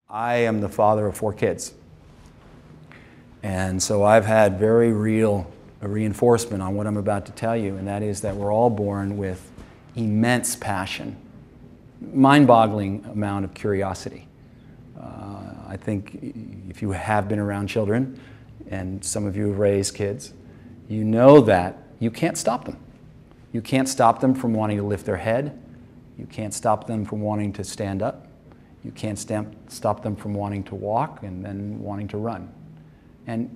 I am the father of 4 kids. And so I've had very real reinforcement on what I'm about to tell you, and that is that we're all born with immense passion, mind-boggling amount of curiosity. I think if you have been around children, and some of you have raised kids, you know that you can't stop them. You can't stop them from wanting to lift their head. You can't stop them from wanting to stand up. You can't stop them from wanting to walk and then wanting to run. And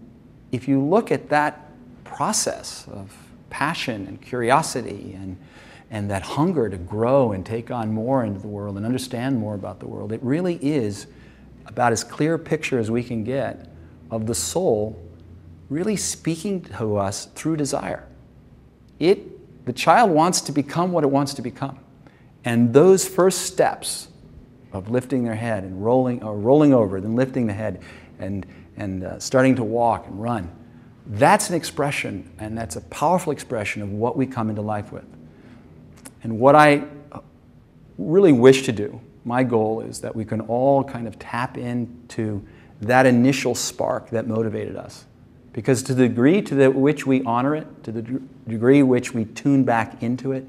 if you look at that process of passion and curiosity and that hunger to grow and take on more into the world and understand more about the world, it really is about as clear a picture as we can get of the soul really speaking to us through desire. The child wants to become what it wants to become. And those first steps of lifting their head and rolling over, then lifting the head and starting to walk and run, that's an expression, and that's a powerful expression of what we come into life with. And what I really wish to do, my goal is that we can all kind of tap into that initial spark that motivated us. Because to the degree to which we honor it, to the degree which we tune back into it,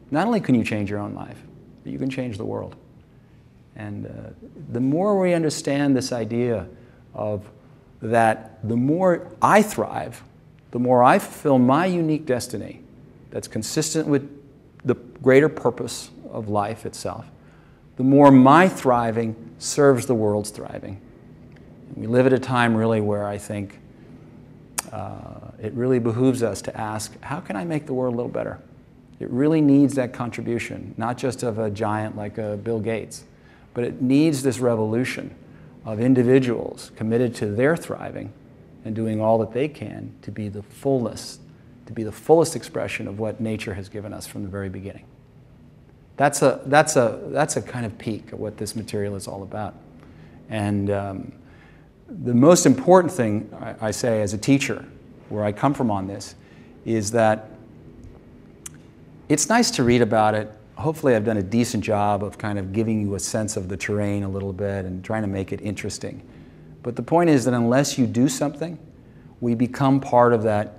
not only can you change your own life, but you can change the world. And the more we understand this idea of that, the more I thrive, the more I fulfill my unique destiny that's consistent with the greater purpose of life itself, the more my thriving serves the world's thriving. And we live at a time really where I think it really behooves us to ask, how can I make the world a little better? It really needs that contribution, not just of a giant like Bill Gates, but it needs this revolution of individuals committed to their thriving and doing all that they can to be the fullest expression of what nature has given us from the very beginning. That's a kind of peek of what this material is all about. And the most important thing I say as a teacher, where I come from on this, is that it's nice to read about it. Hopefully I've done a decent job of kind of giving you a sense of the terrain a little bit and trying to make it interesting. But the point is that unless you do something, we become part of that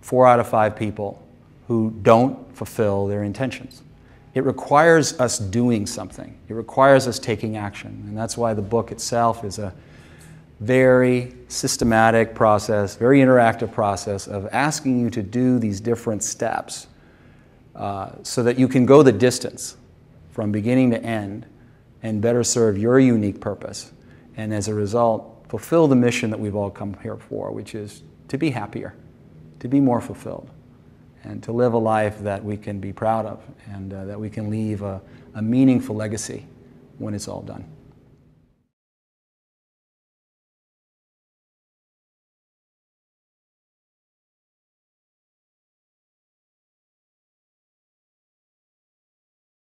4 out of 5 people who don't fulfill their intentions. It requires us doing something. It requires us taking action. And that's why the book itself is a very systematic process, very interactive process of asking you to do these different steps so that you can go the distance from beginning to end and better serve your unique purpose. And as a result, fulfill the mission that we've all come here for, which is to be happier, to be more fulfilled, and to live a life that we can be proud of and that we can leave a meaningful legacy when it's all done.